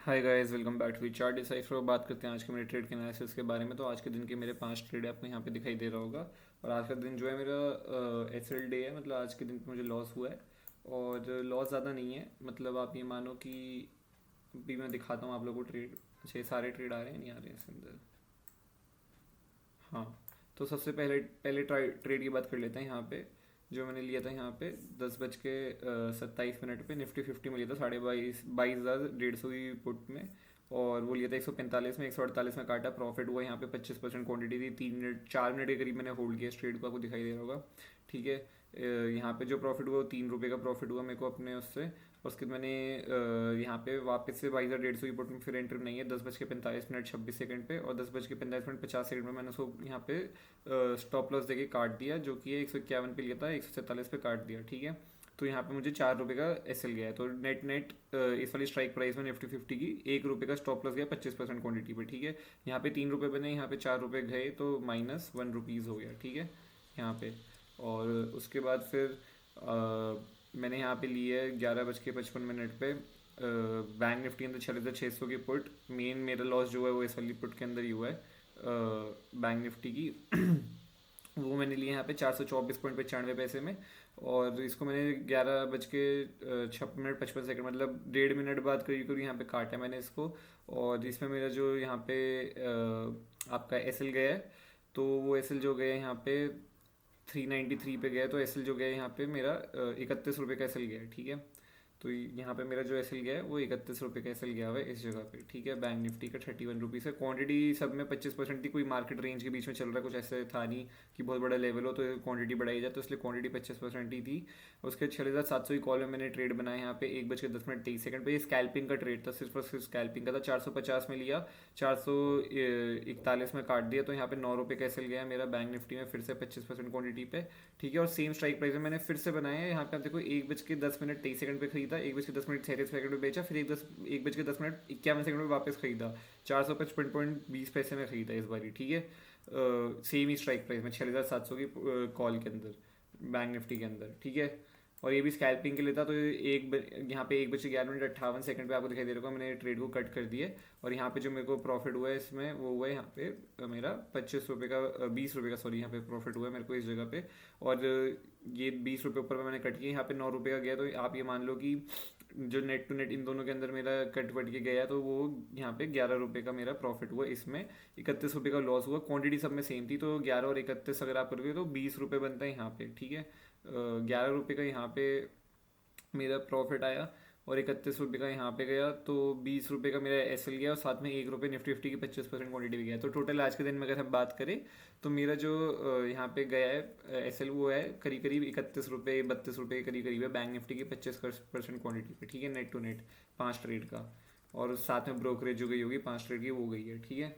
Hi guys, welcome back to chart decipher. बात करते हैं आज के मेरे ट्रेड के एनालिसिस के बारे में। तो आज के दिन के मेरे 5 ट्रेड आपको यहाँ पे दिखाई दे रहा होगा। और आज का दिन जो है मेरा एसएल डे है, मतलब आज के दिन पे मुझे लॉस हुआ है। और लॉस ज़्यादा नहीं है, मतलब आप ये मानो कि अभी मैं दिखाता हूँ आप लोगों को ट्रेड। अच्छा, ये सारे ट्रेड आ रहे हैं, नहीं आ रहे हैं इसके अंदर। हाँ, तो सबसे पहले पहले ट्रेड की बात कर लेते हैं यहाँ पे। जो मैंने लिया था यहाँ पे 10 बज के 27 मिनट पे निफ्टी 50 में लिया था, 22,000 की पुट में। और वो लिया था 145 में, 148 में काटा, प्रॉफिट हुआ यहाँ पे 25% क्वांटिटी थी। 3 मिनट 4 मिनट के करीब मैंने होल्ड किया इस ट्रेड को, आपको दिखाई दे रहा होगा। ठीक है, यहाँ पे जो प्रॉफिट हुआ वो 3 रुपये का प्रॉफिट हुआ मेरे को अपने उससे। उसके मैंने यहाँ पे वापस से 22,150 की पुट में फिर एंटर नहीं है 10 बज के 45 मिनट 26 सेकंड पे। और 10 बज के 45 मिनट 50 सेकंड में मैंने उसको यहाँ पे स्टॉप लॉस देके काट दिया, जो कि 151 पे लिया था, 147 पे काट दिया। ठीक है, तो यहाँ पे मुझे 4 रुपये का एसएल गया है। तो नेट नेट इस वाली स्ट्राइक प्राइस में निफ्टी 50 की 1 रुपये का स्टॉप लॉस गया 25% क्वांटिटी पे। ठीक है, यहाँ पे 3 रुपये बने, यहाँ पे 4 रुपये गए, तो -1 रुपीज़ हो गया। ठीक है, यहाँ पे। और उसके बाद फिर मैंने यहाँ पे ली है 11 बज के 55 मिनट पे बैंक निफ्टी के अंदर 46,600 की पुट। मेन मेरा लॉस जो है वो इस वाली पुट के अंदर ही हुआ है, बैंक निफ्टी की। वो मैंने लिए यहाँ पे 424.95 में। और इसको मैंने 11 बज के 56 मिनट 55 सेकंड, मतलब 1.5 मिनट बाद करीब करीब यहाँ पे काटा मैंने इसको। और इसमें मेरा जो यहाँ पे आपका एसएल गया है, तो वो एसएल जो गया है यहाँ पे 393 पे गया। तो एसएल जो गया है यहाँ पे मेरा 31 रुपये का एसएल गया है। ठीक है, तो यहाँ पे मेरा जो एसएल गया है वो 31 रुपये का एसएल गया हुआ है इस जगह पे। ठीक है, बैंक निफ्टी का 31 रुपीज़ है। क्वांटिटी सब में 25% थी, कोई मार्केट रेंज के बीच में चल रहा है, कुछ ऐसे था नहीं कि बहुत बड़ा लेवल हो तो क्वांटिटी बढ़ाई जाए, तो इसलिए क्वांटिटी 25% ही थी। उसके 6,700 की कॉल में मैंने ट्रेड बनाया यहाँ पे 1 बज के 10 मिनट 23 सेकंड पे। ये स्कैल्पिंग का ट्रेड था, सिर्फ और सिर्फ स्कैल्पिंग का था। 450 में लिया, 441 में काट दिया, तो यहाँ पे 9 रुपये का एसएल गया मेरा बैंक निफ्टी में, फिर से 25% क्वांटिटी पे। ठीक है, और सेम स्ट्राइक प्राइस में मैंने फिर से बनाया है। यहाँ पे आप देखो 1 बज के 10 मिनट 23 सेकंड पे खरीदा, 1 बज के 10 मिनट 37 सेकंड पे बेचा, फिर 1 बज के 10 मिनट 51 सेकंड में वापस खरीदा। 455.20 पैसे में खरीदा इस बारी। ठीक है, सेम ही स्ट्राइक प्राइस में 6,700 की कॉल के अंदर, बैंक निफ्टी के अंदर। ठीक है, और ये भी स्कैल्पिंग के लिए था। तो यहाँ पे 1 बज के 11 मिनट 58 सेकंड पे आपको दिखाई दे रहा होगा, मैंने ट्रेड को कट कर दिया। और यहाँ पे जो मेरे को प्रॉफिट हुआ है इसमें वो हुआ है यहाँ पे मेरा 25 रुपये का 20 रुपये का, सॉरी, यहाँ पे प्रॉफिट हुआ है मेरे को इस जगह पे। और ये 20 रुपये ऊपर में मैंने कट किया, यहाँ पे 9 रुपये का गया। तो आप ये मान लो कि जो नेट टू नेट इन दोनों के अंदर मेरा कट वट के गया, तो वो यहाँ पे 11 रुपये का मेरा प्रॉफिट हुआ। इसमें 31 रुपये का लॉस हुआ। क्वांटिटी सब में सेम थी, तो 11 और 31 अगर आप करोगे तो 20 रुपये बनता है यहाँ पे। ठीक है, 11 रुपये का यहाँ पे मेरा प्रॉफिट आया, और 31 रुपये का यहाँ पे गया, तो 20 रुपये का मेरा एसएल गया, और साथ में 1 रुपये निफ्टी फिफ्टी की 25% क्वांटिटी भी गया। तो टोटल आज के दिन में अगर हम बात करें तो मेरा जो यहाँ पे गया है एसएल वो है करीब करीब 31 रुपये 32 रुपये के करीब करीब है, बैंक निफ्टी की 25% क्वांटिटी पे। ठीक है, नेट टू नेट 5 ट्रेड का। और साथ में ब्रोकरेज जो गई होगी 5 ट्रेड की वो गई है। ठीक है,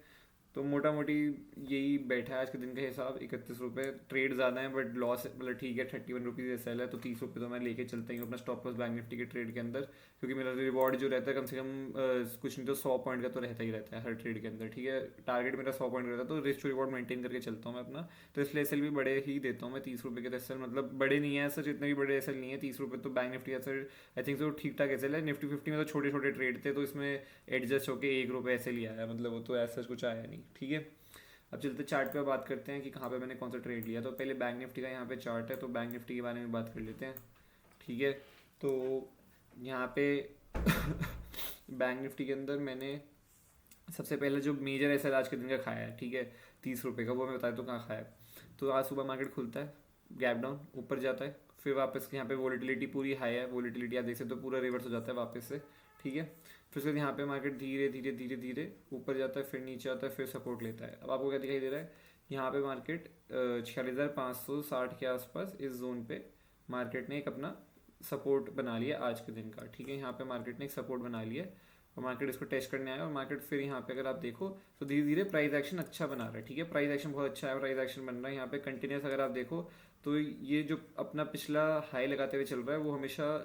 तो मोटा मोटी यही बैठा है आज के दिन का हिसाब। 31 रुपये, ट्रेड ज़्यादा है बट लॉस मतलब ठीक है। 31 रुपीज़ एसएल है, तो 30 रुपये तो मैं लेके चलता ही हूँ अपना स्टॉप लॉस बैंक निफ्टी के ट्रेड के अंदर, क्योंकि मेरा रिवॉर्ड जो रहता है कम से कम कुछ नहीं तो 100 पॉइंट का तो रहता ही रहता है हर ट्रेड के अंदर। ठीक है, टारगेट मेरा 100 पॉइंट रहता है, तो रिस्क टू रिवॉर्ड मेंटेन करके चलता हूँ मैं अपना। तो इसलिए एसएल भी बड़े ही देता हूँ मैं। 30 रुपये के एसएल, मतलब बड़े नहीं है ऐसा, जितने भी बड़े एसएल नहीं है। 30 रुपये तो bank Nifty SL I think तो ठीक ठाक एसएल है। निफ्टी 50 में तो छोटे छोटे ट्रेड थे, तो इसमें एडजस्ट होकर 1 रुपये एसएल ही आया, मतलब वो तो ऐसा कुछ आया नहीं। ठीक है, अब चलते चार्ट पे बात करते हैं कि कहाँ पे मैंने कौन सा ट्रेड लिया। तो पहले बैंक निफ्टी का यहाँ पे चार्ट है, तो बैंक निफ्टी के बारे में बात कर लेते हैं। ठीक है, तो यहाँ पे बैंक निफ्टी के अंदर मैंने सबसे पहले जो मेजर एसएल आज के दिन का खाया है, ठीक है, 30 रुपये का, वो मैं बता दूँ कहाँ खाया है। तो आज सुबह मार्केट खुलता है, गैप डाउन ऊपर जाता है, फिर वापस यहाँ पे वोलेटिलिटी पूरी हाई है, वोलेटिलिटी आप देख सकते हो पूरा रिवर्स हो जाता है वापस से। ठीक है, फिर उसके बाद यहाँ पे मार्केट धीरे धीरे धीरे धीरे ऊपर जाता है, फिर नीचे आता है, फिर सपोर्ट लेता है। अब आपको क्या दिखाई दे रहा है, यहाँ पे मार्केट 46,560 के आसपास इस जोन पे मार्केट ने एक अपना सपोर्ट बना लिया आज के दिन का। ठीक है, यहाँ पे मार्केट ने एक सपोर्ट बना लिया, और मार्केट इसको टेस्ट करने आया, और मार्केट फिर यहाँ पे अगर आप देखो तो धीरे धीरे प्राइस एक्शन अच्छा बना रहा है। ठीक है, प्राइस एक्शन बहुत अच्छा है, प्राइस एक्शन बन रहा है यहाँ पे कंटिन्यूस। अगर आप देखो तो ये जो अपना पिछला हाई लगाते हुए चल रहा है वो हमेशा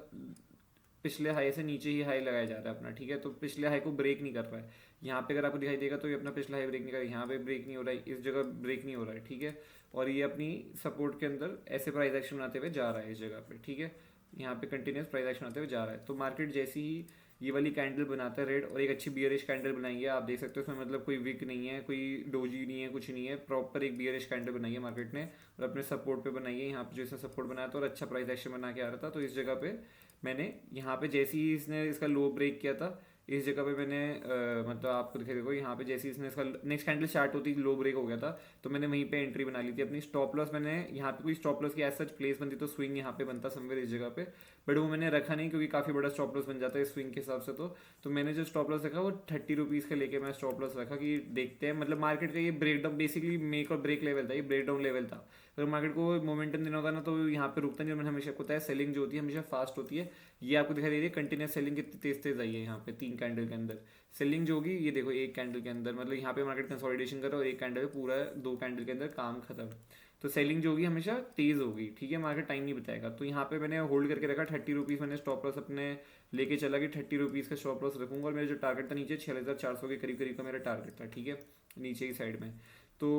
पिछले हाई से नीचे ही हाई लगाया जा रहा है अपना। ठीक है, तो पिछले हाई को ब्रेक नहीं कर रहा है। यहाँ पे अगर आपको दिखाई देगा तो ये अपना पिछला हाई ब्रेक नहीं कर रहा है, यहाँ पे ब्रेक नहीं हो रहा है, इस जगह ब्रेक नहीं हो रहा है। ठीक है, और ये अपनी सपोर्ट के अंदर ऐसे प्राइस एक्शन बनाते हुए जा रहा है इस जगह पे। ठीक है, यहाँ पे कंटिन्यूस प्राइस एक्शन आते हुए जा रहा है। तो मार्केट जैसी ही ये वाली कैंडल बनाता है रेड, और एक अच्छी बियरिश कैंडल बनाई है, आप देख सकते हो। इसमें मतलब कोई विक नहीं है, कोई डोजी नहीं है, कुछ नहीं है, प्रॉपर एक बियरिश कैंडल बनाई है मार्केट ने, और अपने सपोर्ट पे बनाई है। यहाँ पे जो इसने सपोर्ट बनाया था और अच्छा प्राइस एक्शन बना के आ रहा था, तो इस जगह पे मैंने यहाँ पे जैसे ही इसने इसका लो ब्रेक किया था, इस जगह पे मैंने मतलब आपको दिखाई देखो, यहाँ पे जैसे ही इसने इसका नेक्स्ट कैंडल स्टार्ट होती लो ब्रेक हो गया था, तो मैंने वहीं पे एंट्री बना ली थी अपनी। स्टॉप लॉस मैंने यहाँ पे कोई स्टॉप लॉस की एज सच प्लेस बनती तो स्विंग यहाँ पे बनता समवेयर इस जगह पे, बट वो मैंने रखा नहीं क्योंकि काफ़ी बड़ा स्टॉप लॉस बन जाता है स्विंग के हिसाब से। तो मैंने जो स्टॉप लॉस रखा वो 30 रुपीज़ का लेके मैं स्टॉप लॉस रखा कि देखते हैं, मतलब मार्केट का ये ब्रेक डाउन बेसिकली मेक और ब्रेक लेवल था, ये ब्रेक डाउन लेवल था। अगर मार्केट को मोमेंटम देना होगा ना तो यहाँ पे रुकता नहीं, मैंने हमेशा पता है सेलिंग जो होती है हमेशा फास्ट होती है। ये आपको दिखाई दे रही है कंटिन्यूस सेलिंग कितनी तेज तेज आई है यहाँ पे 3 कैंडल के अंदर। सेलिंग जो होगी ये देखो एक कैंडल के अंदर, मतलब यहाँ पे मार्केट कंसोलिडेशन कर रहा है और एक कैंडल पूरा 2 कैंडल के अंदर काम खत्म। तो सेलिंग जो होगी हमेशा तेज होगी, ठीक है, मार्केट टाइम नहीं बताएगा। तो यहाँ पे मैंने होल्ड करके रखा 30 रुपीज़, मैंने स्टॉप लॉस अपने लेके चला कि 30 रुपीज़ का स्टॉप लॉस रखूंगा, और मेरा जो टारगेट था नीचे 6400 के करीब करीब का मेरा टारगेट था, ठीक है, नीचे की साइड में। तो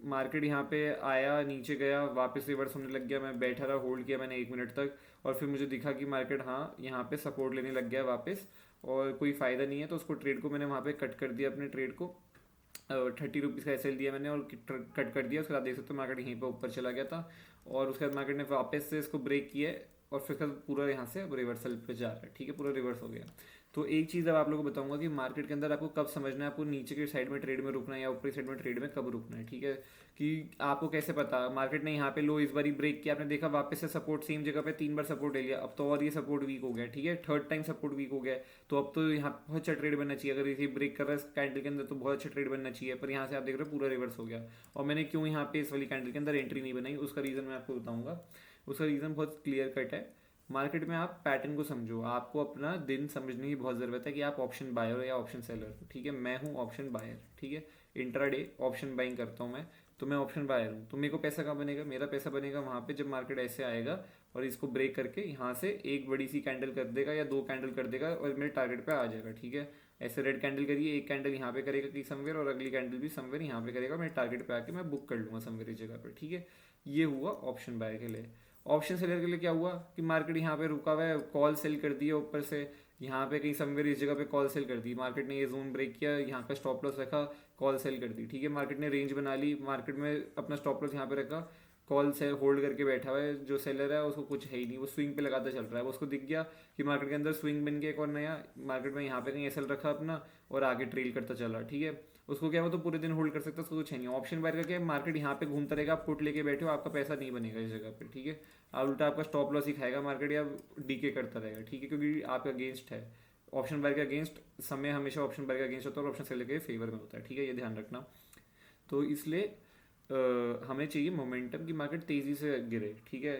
मार्केट यहाँ पे आया, नीचे गया, वापस रिवर्स होने लग गया, मैं बैठा रहा, होल्ड किया मैंने 1 मिनट तक, और फिर मुझे दिखा कि मार्केट हाँ यहाँ पे सपोर्ट लेने लग गया वापस, और कोई फ़ायदा नहीं है, तो उसको ट्रेड को मैंने वहाँ पे कट कर दिया, अपने ट्रेड को 30 रुपीज़ का एसएल दिया मैंने और कट कर दिया। उसके बाद देख सकते हो मार्केट यहीं पे ऊपर चला गया था, और उसके बाद मार्केट ने वापस से इसको ब्रेक किया है, और फिर उसके बाद पूरा यहाँ से अब रिवर्सल पे जा रहा है, ठीक है, पूरा रिवर्स हो गया। तो एक चीज़ अब आप लोगों को बताऊंगा कि मार्केट के अंदर आपको कब समझना है आपको नीचे की साइड में ट्रेड में रुकना है या ऊपरी साइड में ट्रेड में कब रुकना है, ठीक है। कि आपको कैसे पता, मार्केट ने यहाँ पे लो इस बार ब्रेक किया, आपने देखा वापस से सपोर्ट सेम जगह पे 3 बार सपोर्ट ले लिया, अब तो और ये सपोर्ट वीक हो गया, ठीक है, थर्ड टाइम सपोर्ट वीक हो गया, तो अब तो यहाँ बहुत अच्छा ट्रेड बनना चाहिए। अगर इसे ब्रेक कर रहा है इस कैंडल के अंदर तो बहुत अच्छा ट्रेड बनना चाहिए, पर यहाँ से आप देख रहे हो पूरा रिवर्स हो गया। और मैंने क्यों यहाँ पे इस वाली कैंडल के अंदर एंट्री नहीं बनाई, उसका रीज़न मैं आपको बताऊंगा। उसका रीज़न बहुत क्लियर कट है। मार्केट में आप पैटर्न को समझो, आपको अपना दिन समझने की बहुत ज़रूरत है कि आप ऑप्शन बायर हो या ऑप्शन सेलर हो, ठीक है। मैं हूँ ऑप्शन बायर, ठीक है, इंट्राडे ऑप्शन बाइंग करता हूँ मैं, तो मैं ऑप्शन बायर हूँ। तो मेरे को पैसा कहाँ बनेगा, मेरा पैसा बनेगा वहाँ पे जब मार्केट ऐसे आएगा और इसको ब्रेक करके यहाँ से एक बड़ी सी कैंडल कर देगा या 2 कैंडल कर देगा और मेरे टारगेट पे आ जाएगा, ठीक है। ऐसे रेड कैंडल करिए, एक कैंडल यहाँ पे करेगा कि समवेयर, और अगली कैंडल भी समवेयर यहाँ पे करेगा, मेरे टारगेट पे आके मैं बुक कर लूँगा समवेयर इस जगह पर, ठीक है। ये हुआ ऑप्शन बायर के लिए। ऑप्शन सेलर के लिए क्या हुआ कि मार्केट यहाँ पे रुका हुआ है, कॉल सेल कर दी है ऊपर से, यहाँ पे कहीं समवेयर इस जगह पे कॉल सेल कर दी मार्केट ने, ये जोन ब्रेक किया, यहाँ का स्टॉप लॉस रखा, कॉल सेल कर दी, ठीक है। मार्केट ने रेंज बना ली, मार्केट में अपना स्टॉप लॉस यहाँ पे रखा, कॉल से होल्ड करके बैठा हुआ है। जो सेलर है उसको कुछ है ही नहीं, वो स्विंग पे लगाता चल रहा है, वो उसको दिख गया कि मार्केट के अंदर स्विंग बन गया एक और नया, मार्केट में यहाँ पे कहीं एसएल रखा अपना और आगे ट्रेल करता चला, ठीक है। उसको क्या, वो तो पूरे दिन होल्ड कर सकता है, उसको कुछ है नहीं। ऑप्शन बायर का क्या है, मार्केट यहाँ पे घूमता रहेगा, आप पुट लेके बैठे हो, आपका पैसा नहीं बनेगा इस जगह पे, ठीक है। आप उल्टा आपका स्टॉप लॉस ही खाएगा मार्केट, या डीके करता रहेगा, ठीक है, क्योंकि आपका अगेंस्ट है। ऑप्शन बायर के अगेंस्ट समय हमेशा ऑप्शन बायर के अगेंस्ट होता है और ऑप्शन सेलर के फेवर में होता है, ठीक है, ये ध्यान रखना। तो इसलिए हमें चाहिए मोमेंटम की मार्केट तेजी से गिरे, ठीक है।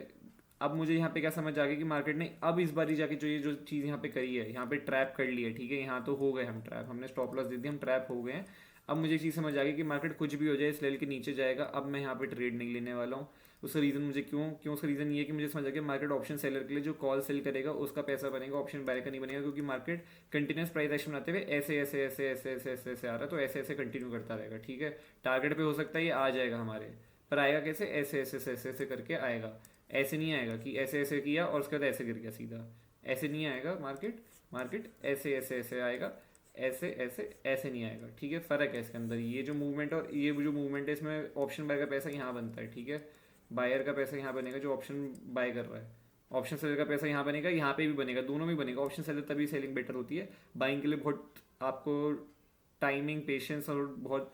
अब मुझे यहाँ पे क्या समझ आ गई कि मार्केट ने अब इस बारी जाके जो ये जो चीज़ यहाँ पे करी है, यहाँ पे ट्रैप कर ली है, ठीक है। यहाँ तो हो गए हम ट्रैप, हमने स्टॉप लॉस दे दी, हम ट्रैप हो गए हैं। अब मुझे चीज़ समझ आ गई कि मार्केट कुछ भी हो जाए इस लेवल के नीचे जाएगा, अब मैं यहाँ पे ट्रेड नहीं लेने वाला हूँ। उसका रीज़न मुझे क्यों उसका रीज़न ये है कि मुझे समझ आ गया मार्केट ऑप्शन सेलर के लिए जो कॉल सेल करेगा उसका पैसा बनेगा, ऑप्शन बायर का नहीं बनेगा, क्योंकि मार्केट कंटिन्यूस प्राइस एक्शन बनाते हुए ऐसे ऐसे ऐसे ऐसे ऐसे ऐसे ऐसे आ रहा है, तो ऐसे ऐसे कंटिन्यू करता रहेगा, ठीक है। टारगेट पे हो सकता है ये आ जाएगा हमारे, पर आएगा कैसे, ऐसे ऐसे ऐसे ऐसे ऐसे करके आएगा। ऐसे नहीं आएगा कि ऐसे ऐसे किया और उसके बाद ऐसे गिर गया सीधा, ऐसे नहीं आएगा मार्केट। मार्केट ऐसे ऐसे ऐसे आएगा, ऐसे ऐसे ऐसे नहीं आएगा, ठीक है। फर्क है इसके अंदर, ये जो मूवमेंट और ये जो मूवमेंट है इसमें ऑप्शन बायर का पैसा यहाँ बनता है, ठीक है। बायर का पैसा यहाँ बनेगा जो ऑप्शन बाय कर रहा है, ऑप्शन सेलर का पैसा यहाँ बनेगा, यहाँ पे भी बनेगा, दोनों में बनेगा। ऑप्शन सेलर तभी सेलिंग बेटर होती है, बाइंग के लिए बहुत आपको टाइमिंग, पेशेंस और बहुत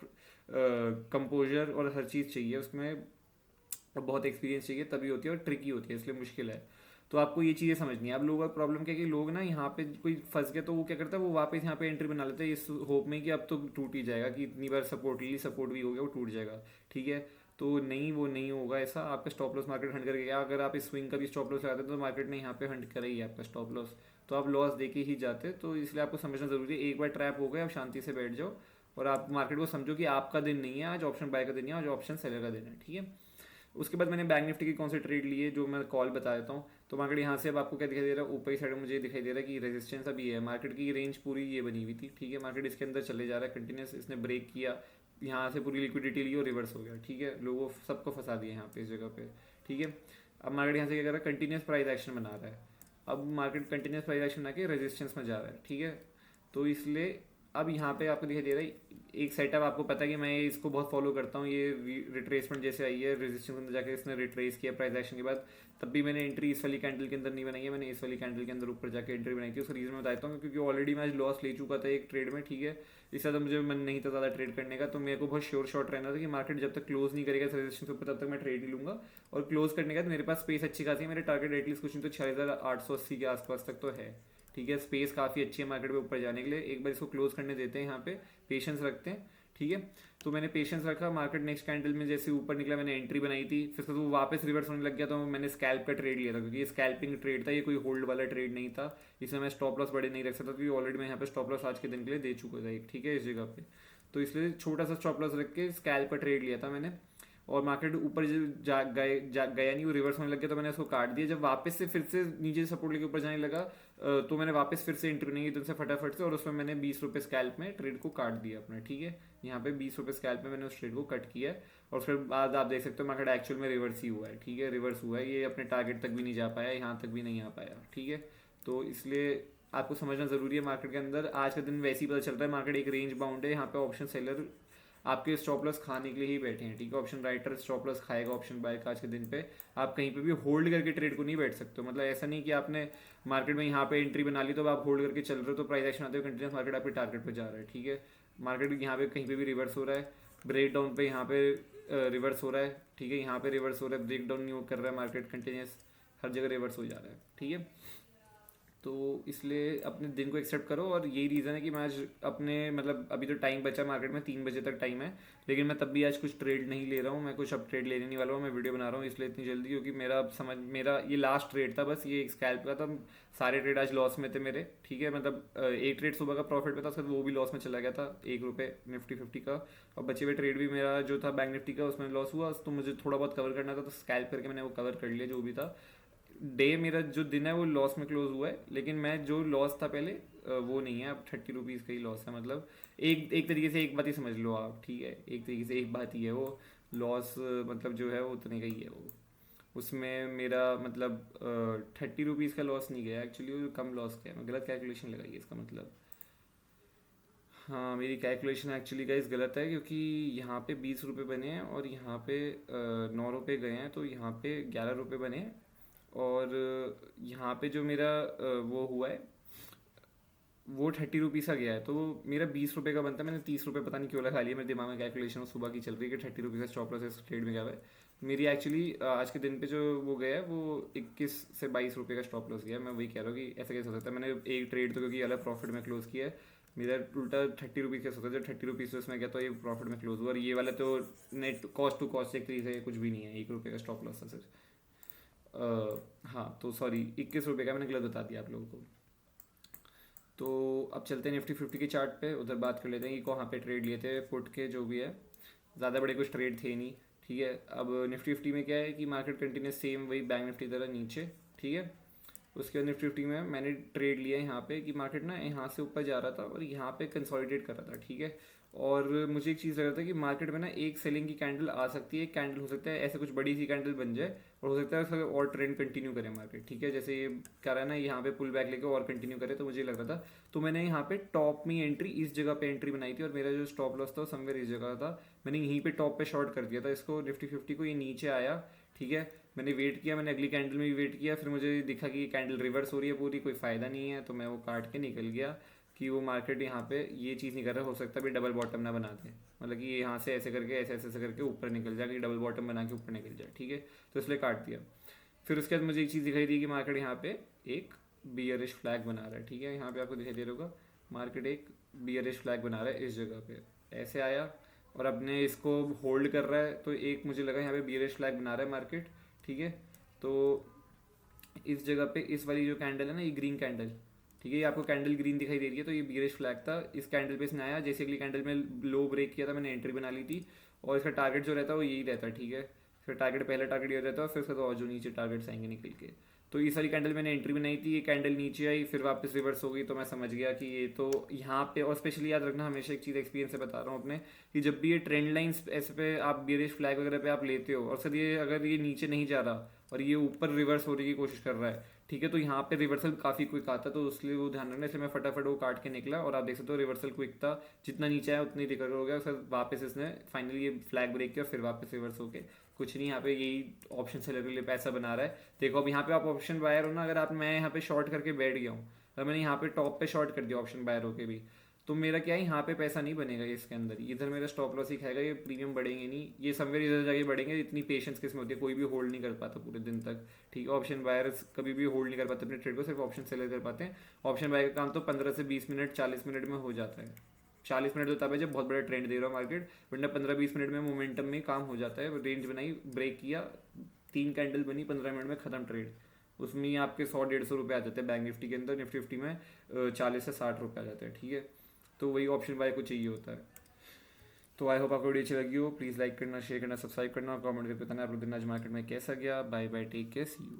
कंपोजर और हर चीज़ चाहिए उसमें, बहुत एक्सपीरियंस चाहिए तभी होती है, और ट्रिकी होती है, इसलिए मुश्किल है। तो आपको ये चीज़ें समझनी है। अब लोगों का प्रॉब्लम क्या है कि लोग ना यहाँ पे कोई फंस गया तो वो क्या करता है, वो वापस यहाँ पे एंट्री बना लेते हैं इस होप में कि अब तो टूट ही जाएगा, कि इतनी बार सपोर्ट ली, सपोर्ट भी हो गया, वो टूट जाएगा, ठीक है। तो नहीं, वो नहीं होगा ऐसा। आपका स्टॉप लॉस मार्केट हंट करके गया, अगर आप इस स्विंग का भी स्टॉप लॉस लगाते तो मार्केट ने यहाँ पे हंट करा ही है आपका स्टॉप लॉस, तो आप लॉस देके ही जाते। तो इसलिए आपको समझना जरूरी है, एक बार ट्रैप हो गए आप शांति से बैठ जाओ और आप मार्केट को समझो कि आपका दिन नहीं है आज, ऑप्शन बाय का दिन है, आज ऑप्शन सेलर का दिन है, ठीक है। उसके बाद मैंने बैंक निफ्टी की कौन से ट्रेड लिए जो मैं कॉल बता देता हूँ। तो मार्केट यहाँ से अब आपको क्या दिखाई दे रहा है, ऊपर की साइड में मुझे दिखाई दे रहा है कि रेजिस्टेंस अभी है, मार्केट की रेंज पूरी ये बनी हुई थी, ठीक है। मार्केट इसके अंदर चले जा रहा है कंटिन्यूस, इसने ब्रेक किया, यहाँ से पूरी लिक्विडिटी ली और रिवर्स हो गया, ठीक है। लोगों सबको फंसा दिया यहाँ पे इस जगह पे, ठीक है। अब मार्केट यहाँ से क्या कर रहा है, कंटिन्यूस प्राइस एक्शन बना रहा है। अब मार्केट कंटिन्यूस प्राइस एक्शन आके रेजिस्टेंस में जा रहा है, ठीक है। तो इसलिए अब यहाँ पे आपको दिखाई दे रहा है एक सेटअप, आपको पता है कि मैं इसको बहुत फॉलो करता हूँ। ये रिट्रेसमेंट जैसे आई है, रेजिस्टेंस अंदर जाकर इसने रिट्रेस किया प्राइस एक्शन के बाद, तब भी मैंने एंट्री इस वाली कैंडल के अंदर नहीं बनाई है, मैंने इस वाली कैंडल के अंदर ऊपर जाकर एंट्री बनाई थी। उसका रीज़न बताता हूँ, क्योंकि ऑलरेडी मैं आज लॉस ले चुका था एक ट्रेड में, ठीक है। इससे ज़्यादा मुझे मन नहीं था ज़्यादा ट्रेड करने का, तो मेरे को बहुत श्योर शॉट रहना था कि मार्केट जब तक क्लोज नहीं करेगा रेजिस्टेंस के ऊपर तब तक मैं ट्रेड नहीं लूँगा। और क्लोज करने का तो मेरे पास स्पेस अच्छी खासी है, मेरे टारगेट एटलीस्ट कुछ नहीं तो 6880 के आसपास तक तो है, ठीक है। स्पेस काफ़ी अच्छी है मार्केट पे ऊपर जाने के लिए। एक बार इसको क्लोज करने देते हैं, यहाँ पे पेशेंस रखते हैं, ठीक है। तो मैंने पेशेंस रखा, मार्केट नेक्स्ट कैंडल में जैसे ऊपर निकला मैंने एंट्री बनाई थी, फिर तो वो वापस रिवर्स होने लग गया, तो मैंने स्कैल्प का ट्रेड लिया था, क्योंकि ये स्कैल्पिंग ट्रेड था, ये कोई होल्ड वाला ट्रेड नहीं था। इसमें मैं स्टॉप लॉस बड़े नहीं रख सकता, क्योंकि ऑलरेडी मैं यहाँ पे स्टॉप लॉस आज के दिन के लिए दे चुका था एक, ठीक है, इस जगह पे। तो इसलिए छोटा सा स्टॉप लॉस रख के स्कैल्प का ट्रेड लिया था मैंने। और मार्केट ऊपर गया नहीं, वो रिवर्स होने लग गया, तो मैंने उसको काट दिया। जब वापस से फिर से नीचे सपोर्ट लेके ऊपर जाने लगा, तो मैंने वापस फिर से एंट्री नहीं की तुमसे फटाफट से, और उसमें मैंने 20 रुपये स्कैल्प में ट्रेड को काट दिया अपना, ठीक है। यहाँ पे 20 रुपये स्कैल्प में मैंने उस ट्रेड को कट किया, और फिर बाद आप देख सकते हो मार्केट एक्चुअल में रिवर्स ही हुआ है, ठीक है, रिवर्स हुआ है। ये अपने टारगेट तक भी नहीं जा पाया, यहाँ तक भी नहीं आ पाया, ठीक है। तो इसलिए आपको समझना जरूरी है मार्केट के अंदर। आज का दिन वैसे ही पता चलता है, मार्केट एक रेंज बाउंड है, यहाँ पे ऑप्शन सेलर आपके स्टॉप लॉस खाने के लिए ही बैठे हैं, ठीक है। ऑप्शन राइटर स्टॉप लॉस खाएगा ऑप्शन बाय का आज के दिन पे। आप कहीं पे भी होल्ड करके ट्रेड को नहीं बैठ सकते हो, मतलब ऐसा नहीं कि आपने मार्केट में यहाँ पे एंट्री बना ली तो आप होल्ड करके चल रहे हो, तो प्राइस एक्शन आते हुए कंटिन्यूस मार्केट आपके टारगेट पे जा रहा है, ठीक है। मार्केट यहाँ पे कहीं पे भी रिवर्स हो रहा है, ब्रेक डाउन पे यहाँ पे रिवर्स हो रहा है, ठीक है, यहाँ पे रिवर्स हो रहा है, ब्रेक डाउन नहीं कर रहा है मार्केट, कंटिन्यूस हर जगह रिवर्स हो जा रहा है, ठीक है। तो इसलिए अपने दिन को एक्सेप्ट करो, और यही रीज़न है कि मैं आज अपने मतलब अभी तो टाइम बचा मार्केट में 3 बजे तक टाइम है, लेकिन मैं तब भी आज कुछ ट्रेड नहीं ले रहा हूँ, मैं कुछ अब ट्रेड लेने नहीं वाला हूँ। मैं वीडियो बना रहा हूँ इसलिए इतनी जल्दी, क्योंकि मेरा ये लास्ट ट्रेड था बस, ये एक स्कैल्प का था। सारे ट्रेड आज लॉस में थे मेरे, ठीक है। मतलब एक ट्रेड सुबह का प्रॉफिट पे था, उसके बाद वो भी लॉस में चला गया था, 1 रुपये निफ्टी 50 का। और बचे हुए ट्रेड भी मेरा जो था बैंक निफ्टी का, उसमें लॉस हुआ, तो मुझे थोड़ा बहुत कवर करना था, तो स्कैल्प करके मैंने वो कवर कर लिया जो भी था। डे मेरा जो दिन है वो लॉस में क्लोज हुआ है, लेकिन मैं जो लॉस था पहले वो नहीं है, अब 30 रुपीज़ का ही लॉस है। मतलब एक एक तरीके से एक बात ही समझ लो आप, ठीक है, एक तरीके से एक बात ही है वो लॉस, मतलब जो है वो उतने का ही है वो। उसमें मेरा मतलब 30 रुपीज़ का लॉस नहीं गया एक्चुअली, वो कम लॉस गया, मैं गलत कैलकुलेशन लगाई है इसका मतलब। हाँ, मेरी कैलकुलेशन एक्चुअली गाइस गलत है, क्योंकि यहाँ पे 20 रुपये बने हैं और यहाँ पे 9 रुपये गए हैं, तो यहाँ पे 11 रुपये बने हैं। और यहाँ पे जो मेरा वो हुआ है वो 30 रुपीज़ का गया है, तो मेरा 20 रुपये का बनता है। मैंने 30 रुपये पता नहीं क्यों लगा लिया, मेरे दिमाग में कैलकुलेशन सुबह की चल रही है कि 30 रुपीज़ का स्टॉप लॉस इस ट्रेड में गया हुआ है। मेरी एक्चुअली आज के दिन पे जो वो गया है वो 21 से 22 रुपये का स्टॉप लॉस गया है। मैं वही कह रहा हूँ कि ऐसा कैसे हो सकता है, मैंने एक ट्रेड तो क्योंकि अलग प्रॉफिट में क्लोज किया है, मेरा उल्टा 30 रुपीज़ कैसे होता है, जब 30 रुपीज़ उसमें गया तो ये प्रॉफिट में क्लोज हुआ, और ये वाला तो नेट कॉस्ट टू कॉस्ट एक तरीके से कुछ भी नहीं है, 1 रुपये का स्टॉप लॉस था सर। हाँ तो सॉरी, 21 रुपये का मैंने गलत बता दिया आप लोगों को। तो अब चलते हैं निफ्टी 50 के चार्ट पे, उधर बात कर लेते हैं कि कहाँ पे ट्रेड लिए थे पुट के, जो भी है ज़्यादा बड़े कुछ ट्रेड थे नहीं, ठीक है। अब निफ्टी 50 में क्या है कि मार्केट कंटिन्यूस सेम वही बैंक निफ्टी तरह नीचे, ठीक है। उसके बाद निफ्टी 50 में मैंने ट्रेड लिया यहाँ पे कि मार्केट ना यहाँ से ऊपर जा रहा था और यहाँ पे कंसोलिडेट कर रहा था, ठीक है। और मुझे एक चीज़ लग रहा था कि मार्केट में ना एक सेलिंग की कैंडल आ सकती है, एक कैंडल हो सकता है ऐसे कुछ बड़ी सी कैंडल बन जाए, और हो सकता है उसका और ट्रेंड कंटिन्यू करे मार्केट, ठीक है। जैसे ये कर रहा है ना, यहाँ पे पुल बैक लेके और कंटिन्यू करे, तो मुझे लग रहा था, तो मैंने यहाँ पे टॉप में एंट्री इस जगह पे एंट्री बनाई थी, और मेरा जो स्टॉप लॉस था वो समवेयर इस जगह था। मैंने यहीं पे टॉप पे शॉर्ट कर दिया था इसको, निफ्टी 50 को। ये नीचे आया, ठीक है, मैंने वेट किया, मैंने अगली कैंडल में भी वेट किया, फिर मुझे दिखा कि ये कैंडल रिवर्स हो रही है पूरी, कोई फ़ायदा नहीं है, तो मैं वो काट के निकल गया कि वो मार्केट यहाँ पे ये चीज़ नहीं कर रहा। हो सकता है भी डबल बॉटम ना बना दे, मतलब कि यहाँ से ऐसे करके ऐसे ऐसे ऐसे करके ऊपर निकल जाए, कि डबल बॉटम बना के ऊपर निकल जाए, ठीक है। तो इसलिए काट दिया। फिर उसके बाद मुझे एक चीज़ दिखाई दी कि मार्केट यहाँ पे एक बियरिश फ्लैग बना रहा है, ठीक है। यहाँ पे आपको दिखाई दे रहा होगा, मार्केट एक बियरिश फ्लैग बना रहा है इस जगह पे, ऐसे आया और अपने इसको होल्ड कर रहा है, तो एक मुझे लगा यहाँ पे बियरिश फ्लैग बना रहा है मार्केट, ठीक है। तो इस जगह पे इस वाली जो कैंडल है ना, ये ग्रीन कैंडल, ठीक है, ये आपको कैंडल ग्रीन दिखाई दे रही है, तो ये बियरिश फ्लैग था। इस कैंडल पे इसने आया, जैसे अगली कैंडल में लो ब्रेक किया था, मैंने एंट्री बना ली थी, और इसका टारगेट जो रहता है वो यही रहता है, ठीक है। फिर टारगेट पहला टारगेट ये रहता है, फिर उसका तो और जो नीचे टारगेट्स आएंगे निकल के। तो इस वाली कैंडल मैंने एंट्री बनाई थी, ये कैंडल नीचे आई, फिर वापस रिवर्स हो गई, तो मैं समझ गया कि ये तो यहाँ पे, और स्पेशली याद रखना, हमेशा एक चीज़ एक्सपीरियंस से बता रहा हूँ अपने, कि जब भी ये ट्रेंड लाइंस ऐसे पे आप बियरिश फ्लैग वगैरह पे आप लेते हो, और सर ये अगर ये नीचे नहीं जा रहा और ये ऊपर रिवर्स होने की कोशिश कर रहा है, ठीक है। तो यहाँ पे रिवर्सल काफ़ी क्विक आता है, तो उसलिए वो ध्यान रखना, इसलिए मैं फटाफट वो काट के निकला और आप देख सकते हो रिवर्सल क्विक था, जितना नीचे आया उतनी रिकवर हो गया, फिर वापस इसने फाइनली ये फ्लैग ब्रेक किया और फिर वापस रिवर्स होके कुछ नहीं, यहाँ पे यही ऑप्शन सेलर के लिए पैसा बना रहा है। देखो अब यहाँ पे आप ऑप्शन बायर हो ना, अगर आप मैं यहाँ पे शॉर्ट करके बैठ गया हूँ, अगर मैंने यहाँ पे टॉप पे शॉर्ट कर दिया ऑप्शन बायर होके भी, तो मेरा क्या है यहाँ पे पैसा नहीं बनेगा इसके अंदर, इधर मेरा स्टॉप लॉस ही खाएगा, ये प्रीमियम बढ़ेंगे नहीं, ये समवेयर इधर जाके बढ़ेंगे। इतनी पेशेंस किसमें होती है, कोई भी होल्ड नहीं कर पाता पूरे दिन तक। ठीक है, ऑप्शन बायर्स कभी भी होल्ड नहीं कर पाते अपने ट्रेड को, सिर्फ ऑप्शन सेलर कर पाते हैं। ऑप्शन बायर का काम तो 15 से 20 मिनट 40 मिनट में हो जाता है। 40 मिनट तो तब है जब बहुत बड़ा ट्रेंड दे रहा हो मार्केट, वरना 15-20 मिनट में मोमेंटम में काम हो जाता है। रेंज बनाई, ब्रेक किया, 3 कैंडल बनी, 15 मिनट में खत्म ट्रेड। उसमें ही आपके 100-150 रुपये आ जाते हैं बैंक निफ्टी के अंदर, निफ्टी 50 में 40 से 60 रुपये आ जाते हैं। ठीक है, तो वही ऑप्शन बाय को चाहिए होता है। तो आई होप आपको वीडियो अच्छी लगी हो, प्लीज़ लाइक करना, शेयर करना, सब्सक्राइब करना और कमेंट करके बताना आप लोग दिन आज मार्केट में कैसा गया। Bye bye, take care, see you.